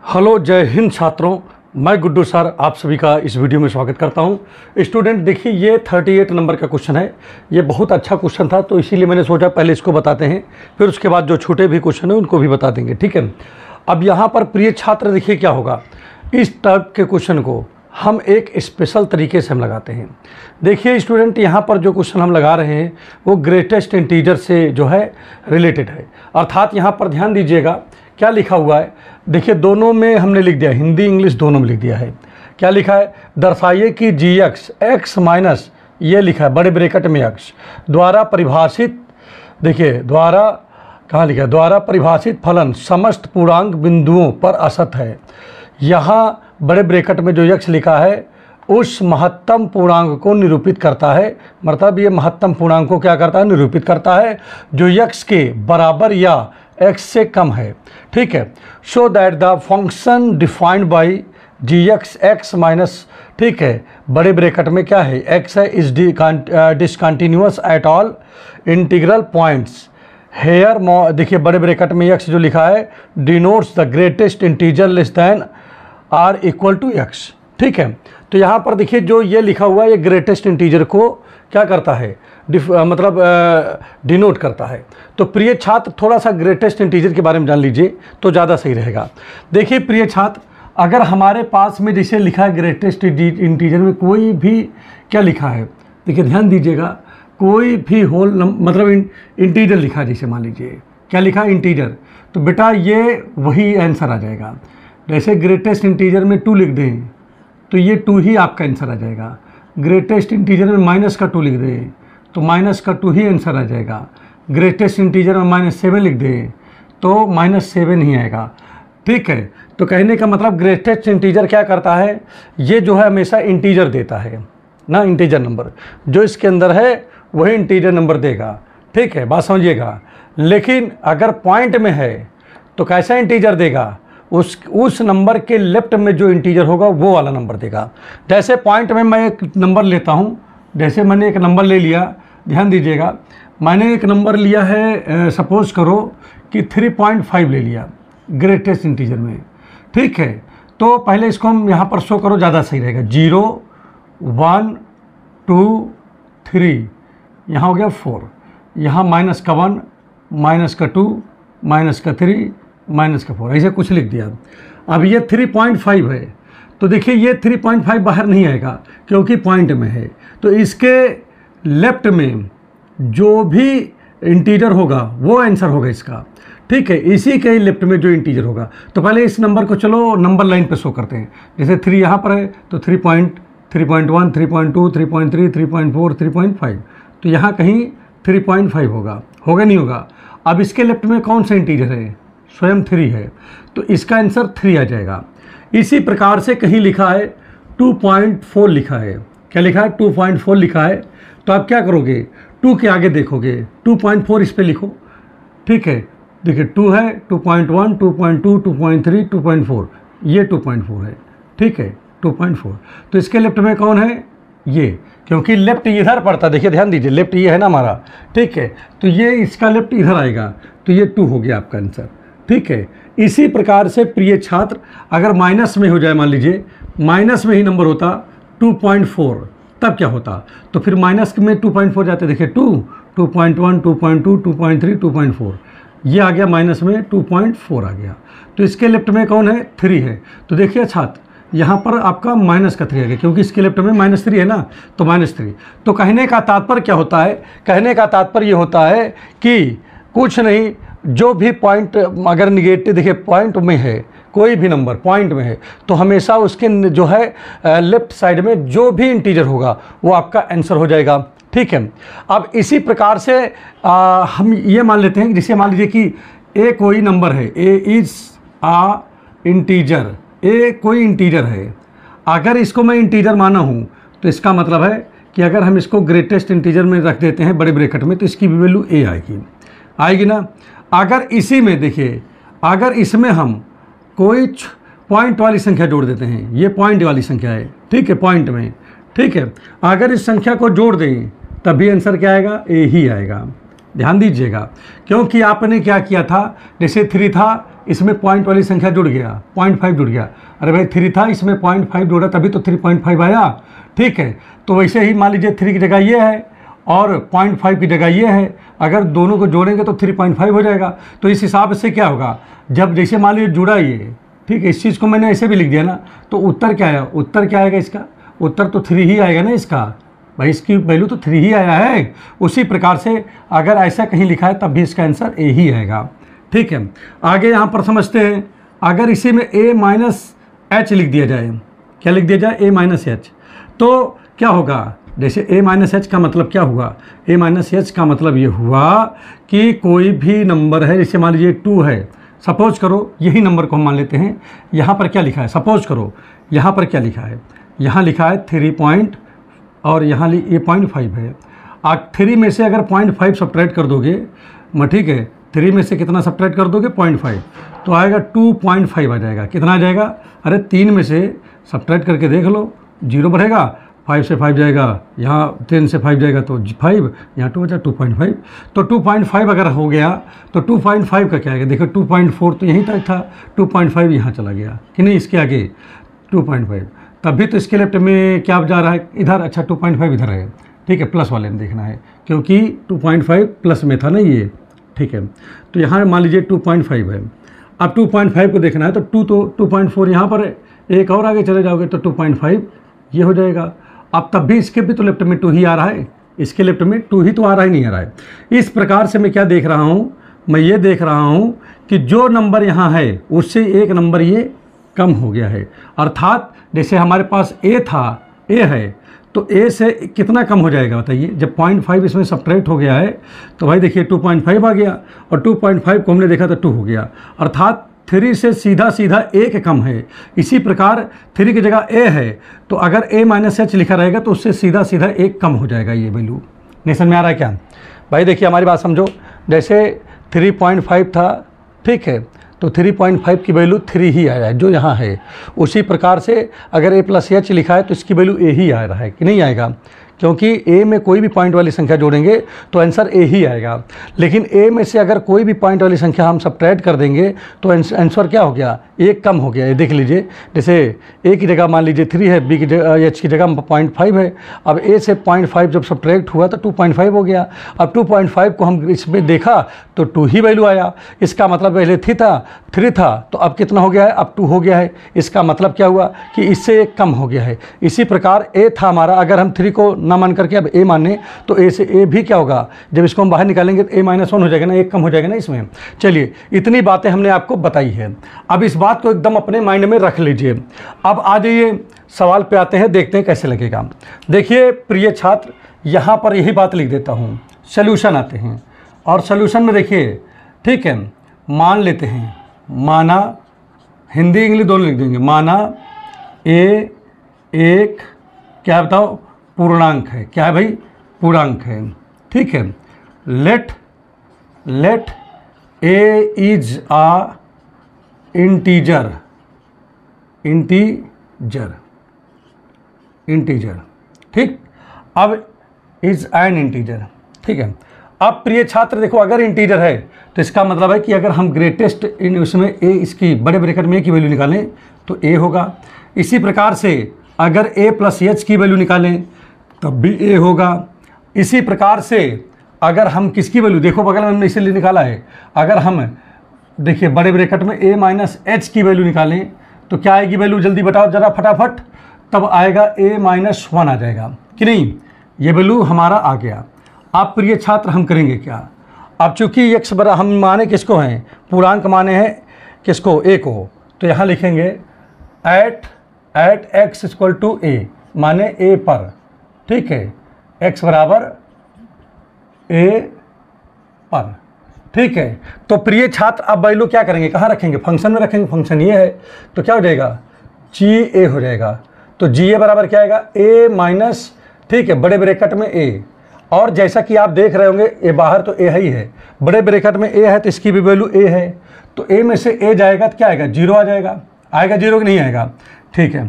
Hello, जय हिंद छात्रों। मैं गुड्डू सर आप सभी का इस वीडियो में स्वागत करता हूं। स्टूडेंट देखिए, ये 38 नंबर का क्वेश्चन है। ये बहुत अच्छा क्वेश्चन था, तो इसीलिए मैंने सोचा पहले इसको बताते हैं, फिर उसके बाद जो छोटे भी क्वेश्चन हैं उनको भी बता देंगे। ठीक है। अब यहाँ पर प्रिय छात्र देखिए क्या होगा, इस टाइप के क्वेश्चन को हम एक स्पेशल तरीके से हम लगाते हैं। देखिए स्टूडेंट, यहाँ पर जो क्वेश्चन हम लगा रहे हैं वो ग्रेटेस्ट इंटीजर से जो है रिलेटेड है। अर्थात यहाँ पर ध्यान दीजिएगा क्या लिखा हुआ है। देखिए दोनों में हमने लिख दिया, हिंदी इंग्लिश दोनों में लिख दिया है। क्या लिखा है, दर्शाइए कि जी एक्स माइनस, ये लिखा है बड़े ब्रैकेट में एक्स द्वारा परिभाषित, देखिए द्वारा कहाँ लिखा है, द्वारा परिभाषित फलन समस्त पूर्णांक बिंदुओं पर असत है। यहाँ बड़े ब्रैकेट में जो यक्स लिखा है उस महत्तम पूर्णांक को निरूपित करता है। मतलब ये महत्तम पूर्णांक को क्या करता है, निरूपित करता है, जो यक्स के बराबर या एक्स से कम है। ठीक है। So that the function defined by g x minus, ठीक है, बड़े ब्रैकेट में क्या है, एक्स है, is discontinuous at all integral points here. देखिए बड़े ब्रैकेट में एक्स जो लिखा है denotes the greatest integer less than or equal to x. ठीक है। तो यहाँ पर देखिए जो ये लिखा हुआ है ये ग्रेटेस्ट इंटीजर को क्या करता है, मतलब डिनोट करता है। तो प्रिय छात्र थोड़ा सा ग्रेटेस्ट इंटीजर के बारे में जान लीजिए तो ज़्यादा सही रहेगा। देखिए प्रिय छात्र, अगर हमारे पास में जैसे लिखा है ग्रेटेस्ट इंटीजर में कोई भी क्या लिखा है, देखिए ध्यान दीजिएगा, कोई भी होल मतलब इंटीजर लिखा है, जैसे मान लीजिए क्या लिखा है इंटीजर, तो बेटा ये वही आंसर आ जाएगा। जैसे ग्रेटेस्ट इंटीजर में 2 लिख दें तो ये 2 ही आपका आंसर आ जाएगा। ग्रेटेस्ट इंटीजर में माइनस का 2 लिख दें तो माइनस का 2 ही आंसर आ जाएगा। ग्रेटेस्ट इंटीजर में -7 लिख दें तो -7 ही आएगा। ठीक है। तो कहने का मतलब ग्रेटेस्ट इंटीजर क्या करता है, ये जो है हमेशा इंटीजर देता है ना, इंटीजर नंबर जो इसके अंदर है वही इंटीजर नंबर देगा। ठीक है, बात समझिएगा। लेकिन अगर पॉइंट में है तो कैसा इंटीजर देगा, उस नंबर के लेफ्ट में जो इंटीजर होगा वो वाला नंबर देगा। जैसे पॉइंट में मैं एक नंबर लेता हूँ, जैसे मैंने एक नंबर ले लिया, ध्यान दीजिएगा, मैंने एक नंबर लिया है, सपोज करो कि 3.5 ले लिया ग्रेटेस्ट इंटीजर में। ठीक है। तो पहले इसको हम यहाँ पर शो करो, ज़्यादा सही रहेगा। 0 1 2 3, यहाँ हो गया 4, यहाँ माइनस का 1, माइनस का 2, माइनस का 3, माइनस का 4, ऐसे कुछ लिख दिया। अब ये 3.5 है, तो देखिए ये 3.5 बाहर नहीं आएगा क्योंकि पॉइंट में है। तो इसके लेफ्ट में जो भी इंटीजर होगा वो आंसर होगा इसका। ठीक है। इसी के लेफ्ट में जो इंटीजर होगा, तो पहले इस नंबर को चलो नंबर लाइन पे शो करते हैं। जैसे 3 यहाँ पर है तो 3.1, 3.2, 3.3, 3.4, 3.5, तो यहाँ कहीं 3.5 होगा नहीं होगा। अब इसके लेफ्ट में कौन सा इंटीजर है, स्वयं 3 है, तो इसका आंसर 3 आ जाएगा। इसी प्रकार से कहीं लिखा है 2.4 लिखा है, क्या लिखा है 2.4 लिखा है, तो आप क्या करोगे 2 के आगे देखोगे 2.4 इस पे लिखो। ठीक है। देखिए 2 है, 2.1, 2.2, 2.3, 2.4, ये 2.4 है। ठीक है, 2.4। तो इसके लेफ्ट में कौन है, ये, क्योंकि लेफ्ट इधर पड़ता है। देखिए ध्यान दीजिए, लेफ्ट ये है ना हमारा। ठीक है। तो ये इसका लेफ्ट इधर आएगा, तो ये 2 हो गया आपका आंसर। ठीक है। इसी प्रकार से प्रिय छात्र, अगर माइनस में हो जाए, मान लीजिए माइनस में ही नंबर होता 2.4, तब क्या होता, तो फिर माइनस में 2.4 जाते, देखिए 2, 2.1, 2.2, 2.3, 2.4, ये आ गया माइनस में 2.4 आ गया। तो इसके लेफ्ट में कौन है, 3 है। तो देखिए छात्र यहाँ पर आपका माइनस का 3 आ गया, क्योंकि इसके लेफ्ट में -3 है ना, तो -3। तो कहने का तात्पर्य क्या होता है, कहने का तात्पर्य ये होता है कि कुछ नहीं, जो भी पॉइंट अगर निगेटिव, देखिए पॉइंट में है, कोई भी नंबर पॉइंट में है तो हमेशा उसके जो है लेफ्ट साइड में जो भी इंटीजर होगा वो आपका आंसर हो जाएगा। ठीक है। अब इसी प्रकार से हम ये मान लेते हैं, जैसे मान लीजिए कि ए कोई नंबर है, ए इज़ आ इंटीजर, ए कोई इंटीजर है। अगर इसको मैं इंटीजर माना हूँ तो इसका मतलब है कि अगर हम इसको ग्रेटेस्ट इंटीजर में रख देते हैं बड़े ब्रैकेट में, तो इसकी भी वैल्यू ए आएगी ना। अगर इसी में देखिए, अगर इसमें हम कोई पॉइंट वाली संख्या जोड़ देते हैं, ये पॉइंट वाली संख्या है, ठीक है, पॉइंट में, ठीक है, अगर इस संख्या को जोड़ दें तब भी आंसर क्या आएगा, ए ही आएगा। ध्यान दीजिएगा, क्योंकि आपने क्या किया था, जैसे 3 था इसमें पॉइंट वाली संख्या जुड़ गया, 0.5 जुड़ गया। अरे भाई 3 था इसमें 0.5 जोड़ा तभी तो 3.5 आया, ठीक है। तो वैसे ही मान लीजिए 3 की जगह ये है और 0.5 की जगह ये है, अगर दोनों को जोड़ेंगे तो 3.5 हो जाएगा। तो इस हिसाब से क्या होगा, जब जैसे मान लीजिए जुड़ा ये, ठीक है, इस चीज़ को मैंने ऐसे भी लिख दिया ना, तो उत्तर क्या आया, उत्तर क्या आएगा इसका, उत्तर तो 3 ही आएगा ना इसका, भाई इसकी वैल्यू तो 3 ही आया है। उसी प्रकार से अगर ऐसा कहीं लिखा है तब भी इसका आंसर ए ही आएगा, ठीक है। आगे यहाँ पर समझते हैं, अगर इसी में a माइनस एच लिख दिया जाए, क्या लिख दिया जाए, a माइनस एच, तो क्या होगा, जैसे a माइनस एच का मतलब क्या हुआ, a माइनस एच का मतलब ये हुआ कि कोई भी नंबर है, जैसे मान लीजिए 2 है, सपोज करो यही नंबर को हम मान लेते हैं, यहाँ पर क्या लिखा है, सपोज करो यहाँ पर क्या लिखा है, यहाँ लिखा है 3 पॉइंट और यहाँ ये 0.5 है। आप 3 में से अगर 0.5 सब्ट्रैक्ट कर दोगे, ठीक है, 3 में से कितना सब्ट्रैक्ट कर दोगे, 0.5, तो आएगा 2.5 आ जाएगा। कितना आ जाएगा, अरे 3 में से सब्ट्रैक्ट करके देख लो, 0 बढ़ेगा, 5 से 5 जाएगा, यहाँ 10 से 5 जाएगा तो 5, यहाँ 2 बचा 2.5, तो 2.5 अगर हो गया तो 2.5 का क्या आएगा, देखो 2.4 तो यहीं तक था, 2.5 यहाँ चला गया कि नहीं, इसके आगे 2.5, तभी तो इसके लेफ्ट में क्या जा रहा है इधर, अच्छा 2.5 इधर है, ठीक है, प्लस वाले में देखना है क्योंकि 2.5 प्लस में था ना ये, ठीक है। तो यहाँ मान लीजिए 2.5 है, अब 2.5 को देखना है तो 2.4 यहाँ पर है, एक और आगे चले जाओगे तो 2.5 ये हो जाएगा। अब तब भी इसके भी तो लेफ्ट में 2 ही आ रहा है, इसके लेफ्ट में 2 ही तो आ रहा है, नहीं आ रहा है। इस प्रकार से मैं क्या देख रहा हूँ, मैं ये देख रहा हूँ कि जो नंबर यहाँ है उससे एक नंबर ये कम हो गया है, अर्थात जैसे हमारे पास a था, a है, तो a से कितना कम हो जाएगा बताइए, जब 0.5 इसमें सब्ट्रैक्ट हो गया है तो भाई देखिए 2.5 आ गया और 2.5 को हमने देखा तो 2 हो गया, अर्थात 3 से सीधा सीधा 1 कम है। इसी प्रकार 3 की जगह a है, तो अगर a माइनस एच लिखा रहेगा तो उससे सीधा सीधा 1 कम हो जाएगा ये वैल्यू। नहीं समझ में आ रहा है क्या भाई, देखिए हमारी बात समझो, जैसे 3.5 था, ठीक है, तो 3.5 की वैल्यू 3 ही आया है जो यहाँ है। उसी प्रकार से अगर a प्लस एच लिखा है तो इसकी वैल्यू a ही आ रहा है कि नहीं आएगा, क्योंकि a में कोई भी पॉइंट वाली संख्या जोड़ेंगे तो आंसर a ही आएगा। लेकिन a में से अगर कोई भी पॉइंट वाली संख्या हम सब्ट्रैक्ट कर देंगे तो आंसर क्या हो गया, 1 कम हो गया। ये देख लीजिए, जैसे a की जगह मान लीजिए 3 है, b की जगह h की जगह 0.5 है, अब a से 0.5 जब सब्ट्रैक्ट हुआ तो 2.5 हो गया। अब 2.5 को हम इसमें देखा तो 2 ही वैल्यू आया, इसका मतलब पहले 3 था तो अब कितना हो गया है, अब 2 हो गया है। इसका मतलब क्या हुआ कि इससे 1 कम हो गया है। इसी प्रकार a था हमारा, अगर हम 3 को ना मान करके अब a माने तो a से a भी क्या होगा, जब इसको हम बाहर निकालेंगे तो a-1 हो जाएगा ना, 1 कम हो जाएगा ना इसमें। चलिए इतनी बातें हमने आपको बताई है, अब इस बात को एकदम अपने माइंड में रख लीजिए। अब आ जाइए सवाल पे आते हैं, देखते हैं कैसे लगेगा। देखिए प्रिय छात्र, यहाँ पर यही बात लिख देता हूँ, सॉल्यूशन आते हैं और सॉल्यूशन में देखिए, ठीक है, मान लेते हैं, माना, हिंदी इंग्लिश दोनों लिख देंगे, माना a एक क्या बताओ पूर्णांक है, क्या है भाई, पूर्णांक है, ठीक है। Let a is a integer, ठीक, अब इज एन इंटीजर, ठीक है। अब प्रिय छात्र देखो, अगर इंटीजर है तो इसका मतलब है कि अगर हम ग्रेटेस्ट इन उसमें a, इसकी बड़े ब्रैकेट में a की वैल्यू निकालें तो a होगा। इसी प्रकार से अगर a प्लस एच की वैल्यू निकालें तब भी a होगा। इसी प्रकार से अगर हम किसकी वैल्यू, देखो बगल में हमने इसीलिए निकाला है, अगर हम देखिए बड़े ब्रैकेट में a माइनस एच की वैल्यू निकालें तो क्या आएगी वैल्यू, जल्दी बताओ ज़रा फटाफट, तब आएगा a-1 आ जाएगा कि नहीं, ये वैल्यू हमारा आ गया। आप प्रिय छात्र हम करेंगे क्या, अब चूंकि x बराबर हम माने किसको हैं, पूर्णांक माने हैं किसको, a को, तो यहाँ लिखेंगे at x equal to a, माने a पर, ठीक है, x बराबर a पर, ठीक है। तो प्रिय छात्र अब वैल्यू क्या करेंगे, कहाँ रखेंगे, फंक्शन में रखेंगे, फंक्शन ये है तो क्या हो जाएगा, GA हो जाएगा। तो GA बराबर क्या आएगा, a-, ठीक है, बड़े ब्रैकेट में a, और जैसा कि आप देख रहे होंगे ए बाहर तो a ही है, बड़े ब्रैकेट में a है तो इसकी भी वैल्यू a है, तो a में से a जाएगा तो क्या आएगा, 0 आ जाएगा, आएगा 0 कि नहीं आएगा, ठीक है।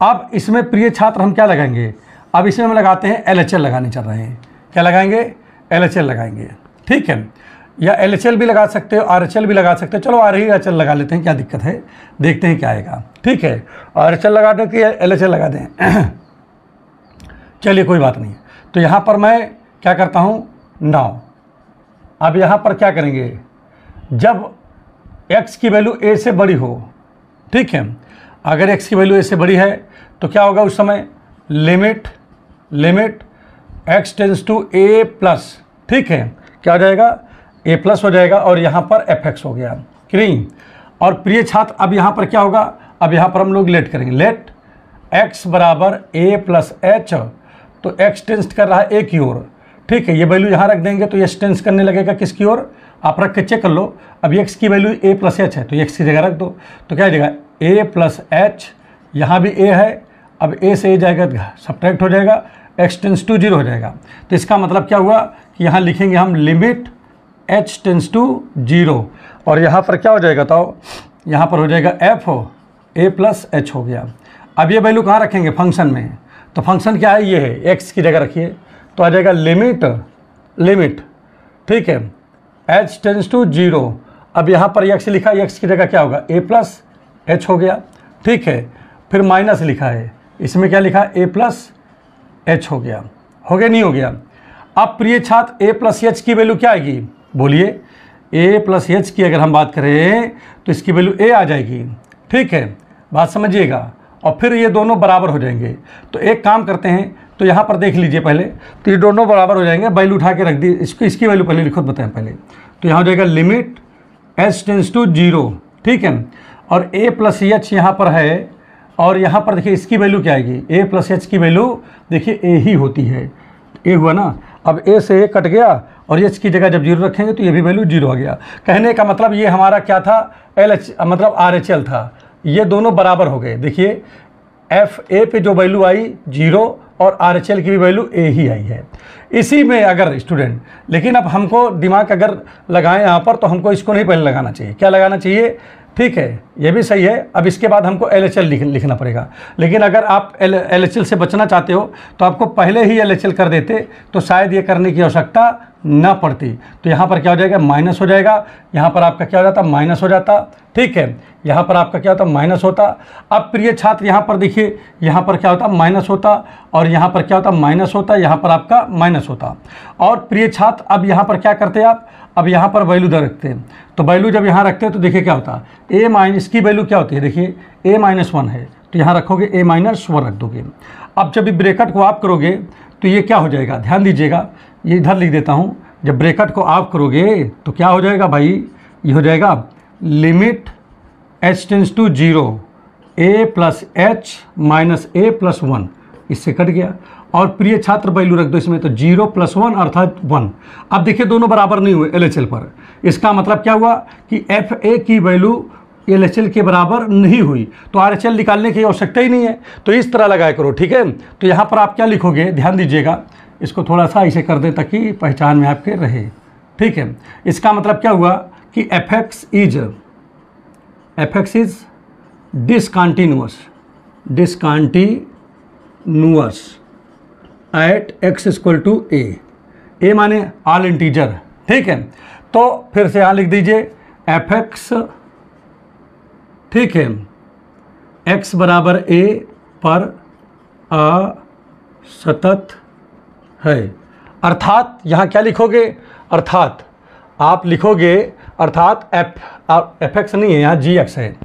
अब इसमें प्रिय छात्र हम क्या लगाएंगे, अब इसमें हम लगाते हैं LHL लगाने चल रहे हैं, क्या लगाएंगे, LHL लगाएंगे, ठीक है, या LHL भी लगा सकते हो, RHL भी लगा सकते हो। चलो RHL लगा लेते हैं, क्या दिक्कत है, देखते हैं क्या आएगा। ठीक है, RHL लगा दें कि LHL लगा दें चलिए कोई बात नहीं। तो यहाँ पर मैं क्या करता हूँ, नाउ अब यहाँ पर क्या करेंगे, जब x की वैल्यू a से बड़ी हो, ठीक है, अगर x की वैल्यू a से बड़ी है तो क्या होगा उस समय, limit x tends to a plus, ठीक है, क्या हो जाएगा, a प्लस हो जाएगा और यहाँ पर fx हो गया कि नहीं। और प्रिय छात्र अब यहाँ पर क्या होगा, अब यहाँ पर हम लोग लेट करेंगे, लेट x बराबर a प्लस h, तो x टेंस कर रहा है a की ओर, ठीक है, ये वैल्यू यहाँ रख देंगे तो ये टेंस करने लगेगा किसकी ओर, आप रख के चेक कर लो। अब x की वैल्यू a प्लस h है तो x की जगह रख दो, तो क्या हो जाएगा a प्लस h, यहाँ भी a है, अब a से a जाएगा सब्ट्रैक्ट हो जाएगा, x टेंस टू 0 हो जाएगा। तो इसका मतलब क्या हुआ कि यहाँ लिखेंगे हम लिमिट h टेंस टू 0, और यहाँ पर क्या हो जाएगा, तो यहाँ पर हो जाएगा f हो a प्लस h हो गया। अब ये वैल्यू कहाँ रखेंगे, फंक्शन में, तो फंक्शन क्या है, ये है, x की जगह रखिए, तो आ जाएगा लिमिट, ठीक है, h टेंस टू 0। अब यहाँ पर x लिखा है, x की जगह क्या होगा, a प्लस h हो गया, ठीक है, फिर माइनस लिखा है, इसमें क्या लिखा है, a प्लस h हो गया नहीं हो गया। अब प्रिय छात्र a प्लस h की वैल्यू क्या आएगी, बोलिए, a प्लस h की अगर हम बात करें तो इसकी वैल्यू a आ जाएगी, ठीक है, बात समझिएगा, और फिर ये दोनों बराबर हो जाएंगे। तो एक काम करते हैं, तो यहाँ पर देख लीजिए पहले, तो ये दोनों बराबर हो जाएंगे, वैल्यू उठा के रख दी, इसकी वैल्यू पहले लिखो, बताएं पहले, तो यहाँ हो जाएगा लिमिट h टेंस टू 0, ठीक है, और a प्लस h यहाँ पर है, और यहाँ पर देखिए इसकी वैल्यू क्या आएगी, a प्लस h की वैल्यू देखिए a ही होती है, a हुआ ना, अब a से a कट गया और h की जगह जब 0 रखेंगे तो ये भी वैल्यू 0 हो गया। कहने का मतलब ये हमारा क्या था, मतलब RHL था, ये दोनों बराबर हो गए। देखिए FA पे जो वैल्यू आई 0 और RHL की भी वैल्यू a ही आई है। इसी में अगर स्टूडेंट, लेकिन अब हमको दिमाग अगर लगाएं यहाँ पर, तो हमको इसको नहीं पहले लगाना चाहिए, क्या लगाना चाहिए, ठीक है, ये भी सही है। अब इसके बाद हमको LHL लिखना पड़ेगा, लेकिन अगर आप LHL से बचना चाहते हो तो आपको पहले ही LHL कर देते तो शायद ये करने की आवश्यकता ना पड़ती। तो यहाँ पर क्या हो जाएगा, माइनस हो जाएगा, यहाँ पर आपका क्या हो जाता, माइनस हो जाता, ठीक है, यहाँ पर आपका क्या होता, माइनस होता। अब प्रिय छात्र यहाँ पर देखिए, यहाँ पर क्या होता, माइनस होता, और यहाँ पर क्या होता, माइनस होता, यहाँ पर आपका माइनस होता। और प्रिय छात्र अब यहाँ पर क्या करते हैं आप, अब यहाँ पर वैल्यू रखते हैं, तो वैल्यू जब यहाँ रखते हैं तो देखिए क्या होता है, a माइनस की वैल्यू क्या होती है, देखिए a माइनस 1 है, तो यहाँ रखोगे a माइनस 1 रख दोगे। अब जब ब्रैकेट को ऑफ करोगे तो ये क्या हो जाएगा, ध्यान दीजिएगा, ये इधर लिख देता हूँ, जब ब्रैकेट को ऑफ करोगे तो क्या हो जाएगा भाई, ये हो जाएगा limit h tends to 0 a plus h minus a plus 1, इससे कट गया। और प्रिय छात्र वैल्यू रख दो इसमें, तो 0 प्लस 1 अर्थात 1। अब देखिए दोनों बराबर नहीं हुए LHL पर, इसका मतलब क्या हुआ कि FA की वैल्यू LHL के बराबर नहीं हुई, तो RHL निकालने की आवश्यकता ही नहीं है। तो इस तरह लगाया करो, ठीक है। तो यहाँ पर आप क्या लिखोगे, ध्यान दीजिएगा, इसको थोड़ा सा ऐसे कर दें ताकि पहचान में आपके रहे, ठीक है। इसका मतलब क्या हुआ कि fx is discontinuous at x equal to a माने ऑल इंटीजर, ठीक है। तो फिर से यहाँ लिख दीजिए fx, ठीक है, x बराबर a पर असतत है। अर्थात यहाँ क्या लिखोगे, अर्थात आप लिखोगे, अर्थात fx नहीं है, यहाँ gx है,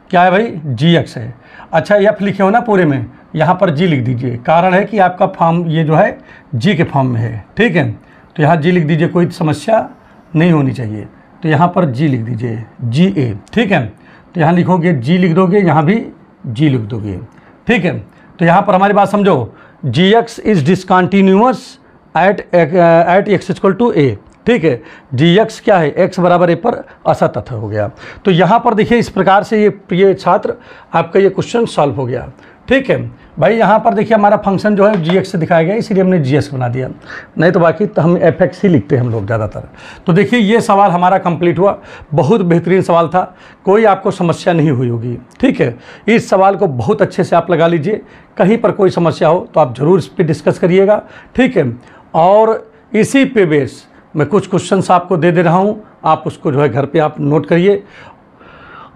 क्या है भाई, gx है। अच्छा f लिखे हो ना पूरे में, यहाँ पर g लिख दीजिए, कारण है कि आपका फॉर्म ये जो है g के फॉर्म में है, ठीक है। तो यहाँ g लिख दीजिए, कोई समस्या नहीं होनी चाहिए। तो यहाँ पर g लिख दीजिए, ga, ठीक है। तो यहाँ लिखोगे g लिख दोगे, यहाँ भी g लिख दोगे, ठीक है। तो यहाँ पर हमारी बात समझो, gx is discontinuous at x equal to a, ठीक है। gx क्या है, x बराबर a पर असतत हो गया। तो यहाँ पर देखिए इस प्रकार से ये प्रिय छात्र आपका ये क्वेश्चन सॉल्व हो गया, ठीक है भाई। यहाँ पर देखिए हमारा फंक्शन जो है gx से दिखाया गया, इसीलिए हमने gx बना दिया, नहीं तो बाकी तो हम fx ही लिखते हैं हम लोग ज़्यादातर। तो देखिए ये सवाल हमारा कंप्लीट हुआ, बहुत बेहतरीन सवाल था, कोई आपको समस्या नहीं हुई होगी, ठीक है। इस सवाल को बहुत अच्छे से आप लगा लीजिए, कहीं पर कोई समस्या हो तो आप ज़रूर इस पर डिस्कस करिएगा, ठीक है। और इसी पे बेस मैं कुछ क्वेश्चंस आपको दे रहा हूँ, आप उसको जो है घर पे आप नोट करिए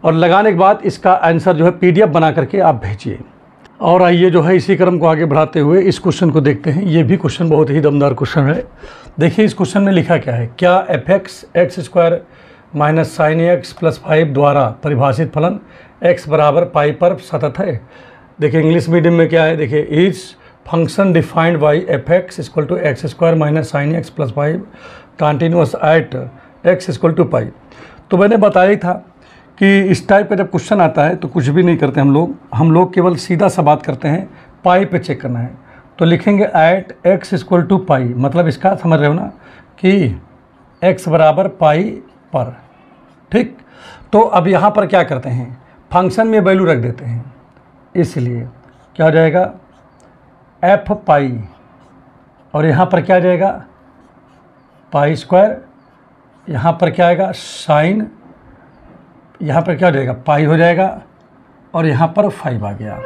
और लगाने के बाद इसका आंसर जो है PDF बना करके आप भेजिए। और आइए जो है इसी क्रम को आगे बढ़ाते हुए इस क्वेश्चन को देखते हैं। ये भी क्वेश्चन बहुत ही दमदार क्वेश्चन है। देखिए इस क्वेश्चन में लिखा क्या है, क्या fx x² minus sine x plus 5 द्वारा परिभाषित फलन x बराबर पाई पर सतत है। देखिए इंग्लिश मीडियम में क्या है, देखिए is function defined by fx equal to x² minus sine x plus 5 continuous at x equal to pi. तो मैंने बताया ही था कि इस टाइप का जब क्वेश्चन आता है तो कुछ भी नहीं करते हम लोग केवल सीधा सा बात करते हैं, पाई पे चेक करना है। तो लिखेंगे एट x इक्वल टू पाई, मतलब इसका समझ रहे हो ना कि x बराबर पाई पर। ठीक, तो अब यहाँ पर क्या करते हैं, फंक्शन में वैल्यू रख देते हैं, इसलिए क्या हो जाएगा f पाई और यहाँ पर क्या आ जाएगा पाई स्क्वायर, यहाँ पर क्या आएगा साइन, यहाँ पर क्या हो जाएगा पाई हो जाएगा और यहाँ पर 5 आ गया।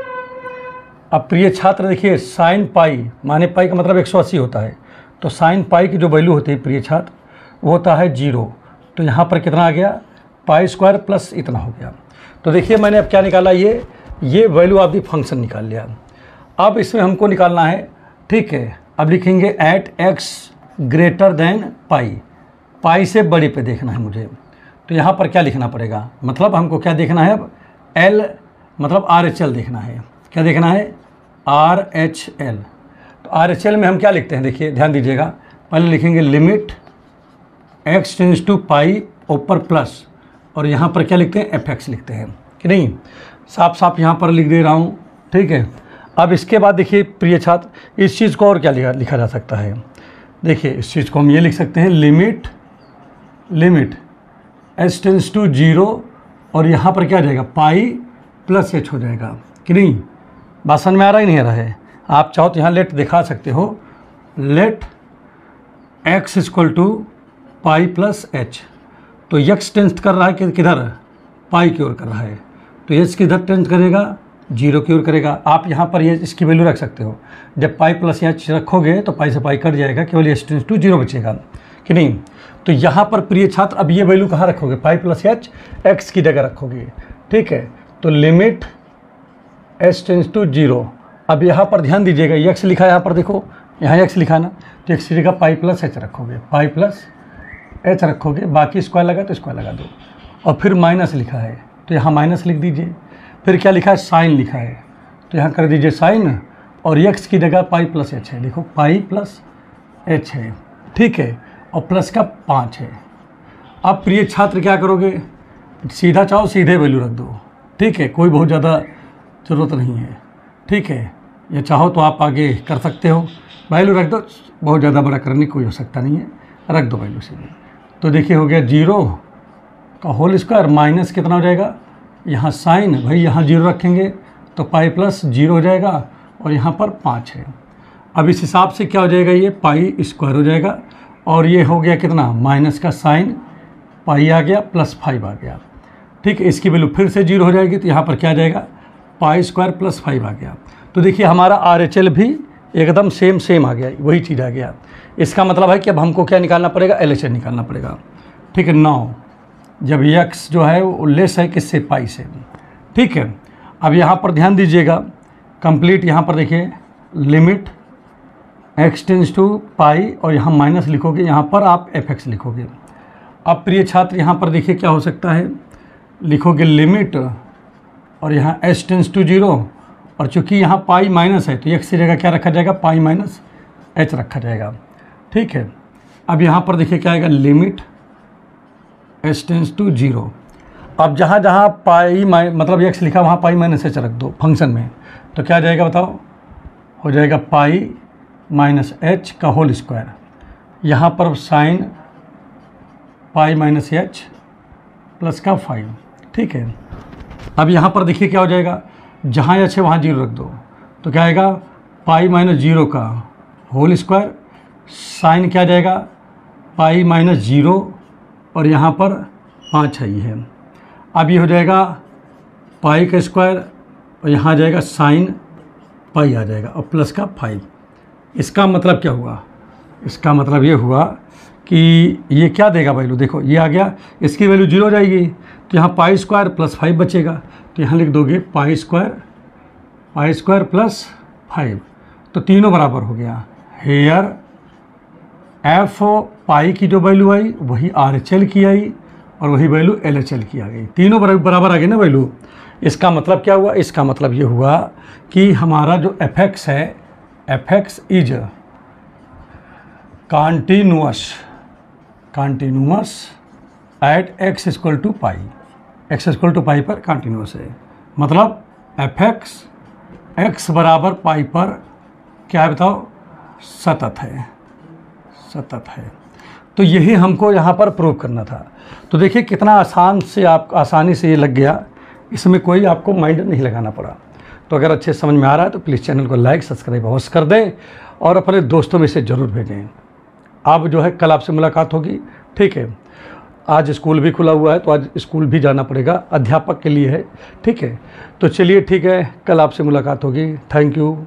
अब प्रिय छात्र देखिए साइन पाई माने पाई का मतलब 180 होता है, तो साइन पाई की जो वैल्यू होती है प्रिय छात्र वो होता है 0। तो यहाँ पर कितना आ गया पाई स्क्वायर प्लस इतना हो गया। तो देखिए मैंने अब क्या निकाला, ये वैल्यू आपकी फंक्शन निकाल लिया। अब इसमें हमको निकालना है, ठीक है, अब लिखेंगे at x greater than pi, पाई से बड़े पे देखना है मुझे। तो यहाँ पर क्या लिखना पड़ेगा, मतलब हमको क्या देखना है अब L मतलब RHL देखना है। क्या देखना है RHL। तो RHL में हम क्या लिखते हैं, देखिए ध्यान दीजिएगा, पहले लिखेंगे लिमिट x टेंस टू पाई ऊपर प्लस और यहाँ पर क्या लिखते हैं fx लिखते हैं कि नहीं, साफ साफ यहाँ पर लिख दे रहा हूँ। ठीक है, अब इसके बाद देखिए प्रिय छात्र इस चीज़ को और क्या लिखा जा सकता है, देखिए इस चीज़ को हम ये लिख सकते हैं लिमिट h टेंस टू 0 और यहाँ पर क्या आ जाएगा पाई प्लस h हो जाएगा कि नहीं, बात समझ में आ रहा ही नहीं आ रहा है। आप चाहो तो यहाँ लेट दिखा सकते हो, let x equal to pi plus h। तो x टेंस कर रहा है कि किधर, पाई की ओर कर रहा है, तो h किधर टेंस करेगा 0 की ओर करेगा। आप यहाँ पर ये इसकी वैल्यू रख सकते हो, जब पाई प्लस h रखोगे तो पाई से पाई कट जाएगा, केवल h टेंस टू 0 बचेगा कि नहीं। तो यहाँ पर प्रिय छात्र अब ये वैल्यू कहाँ रखोगे, पाई प्लस h x की जगह रखोगे। ठीक है, तो लिमिट h टेंस टू 0। अब यहाँ पर ध्यान दीजिएगा x लिखा है, यहाँ पर देखो यहाँ x लिखा है ना, तो x की जगह पाई प्लस h रखोगे, पाई प्लस h रखोगे, बाकी स्क्वायर लगा तो स्क्वायर लगा दो, और फिर माइनस लिखा है तो यहाँ माइनस लिख दीजिए। फिर क्या लिखा है साइन लिखा है, तो यहाँ कर दीजिए साइन और x की जगह पाई प्लस h है, देखो पाई प्लस h है। ठीक है, और प्लस का 5 है। अब प्रिय छात्र क्या करोगे, सीधा चाहो सीधे वैल्यू रख दो। ठीक है, कोई बहुत ज़्यादा ज़रूरत नहीं है। ठीक है, ये चाहो तो आप आगे कर सकते हो, वैल्यू रख दो, बहुत ज़्यादा बड़ा करने की कोई आवश्यकता नहीं है, रख दो वैल्यू सीधे। तो देखिए हो गया 0 का होल स्क्वायर माइनस कितना हो जाएगा, यहाँ साइन भाई यहाँ 0 रखेंगे तो पाई प्लस 0 हो जाएगा और यहाँ पर 5 है। अब इस हिसाब से क्या हो जाएगा, ये पाई स्क्वायर हो जाएगा और ये हो गया कितना माइनस का साइन पाई आ गया प्लस 5 आ गया। ठीक है, इसकी वैल्यू फिर से 0 हो जाएगी तो यहाँ पर क्या आ जाएगा पाई स्क्वायर प्लस 5 आ गया। तो देखिए हमारा RHL भी एकदम सेम आ गया, वही चीज़ आ गया। इसका मतलब है कि अब हमको क्या निकालना पड़ेगा, LHL निकालना पड़ेगा। ठीक है, 9 जब x जो है वो लेस है किससे, पाई से। ठीक है, अब यहाँ पर ध्यान दीजिएगा कंप्लीट, यहाँ पर देखिए लिमिट x टेंस टू पाई और यहाँ माइनस लिखोगे, यहाँ पर आप fx लिखोगे। अब प्रिय छात्र यहाँ पर देखिए क्या हो सकता है, लिखोगे लिमिट और यहाँ h टेंस टू 0 और चूँकि यहाँ पाई माइनस है तो x की जगह क्या रखा जाएगा, पाई माइनस h रखा जाएगा। ठीक है, अब यहाँ पर देखिए क्या आएगा, लिमिट h टेंस टू 0। अब जहाँ जहाँ पाई मतलब x लिखा वहाँ पाई माइनस h रख दो फंक्शन में, तो क्या जाएगा बताओ, हो जाएगा पाई माइनस h का होल स्क्वायर, यहाँ पर sine pi minus h plus का 5। ठीक है, अब यहाँ पर देखिए क्या हो जाएगा, जहाँ h है वहाँ 0 रख दो, तो क्या आएगा पाई माइनस 0 का होल स्क्वायर, साइन क्या जाएगा पाई माइनस 0 और यहाँ पर 5 है, ये है। अब ये हो जाएगा पाई का स्क्वायर और यहाँ आ जाएगा साइन पाई आ जाएगा और प्लस का 5। इसका मतलब क्या हुआ, इसका मतलब ये हुआ कि ये क्या देगा वैल्यू, देखो ये आ गया, इसकी वैल्यू 0 हो जाएगी, तो यहाँ पाई स्क्वायर प्लस 5 बचेगा, तो यहाँ लिख दोगे पाई स्क्वायर प्लस 5, तो तीनों बराबर हो गया। हेयर एफ पाई की जो वैल्यू आई वही आर एच एल की आई और वही वैल्यू एल एच एल की आ गई, तीनों बराबर आ गई ना वैल्यू। इसका मतलब क्या हुआ, इसका मतलब ये हुआ कि हमारा जो एफ एक्स है, F X is continuous at X equal to pi, X equal to pi पर कॉन्टीन्यूअस है। मतलब एफ एक्स एक्स बराबर पाई पर क्या है बताओ, सतत है। तो यही हमको यहाँ पर प्रूव करना था। तो देखिए कितना आसानी से ये लग गया, इसमें कोई आपको माइंड नहीं लगाना पड़ा। तो अगर अच्छे समझ में आ रहा है तो प्लीज़ चैनल को लाइक सब्सक्राइब अवश्य कर दें और अपने दोस्तों में से ज़रूर भेजें। अब जो है कल आपसे मुलाकात होगी, ठीक है। आज स्कूल भी खुला हुआ है तो आज स्कूल भी जाना पड़ेगा, अध्यापक के लिए है, ठीक है। तो चलिए ठीक है, कल आपसे मुलाकात होगी। Thank you.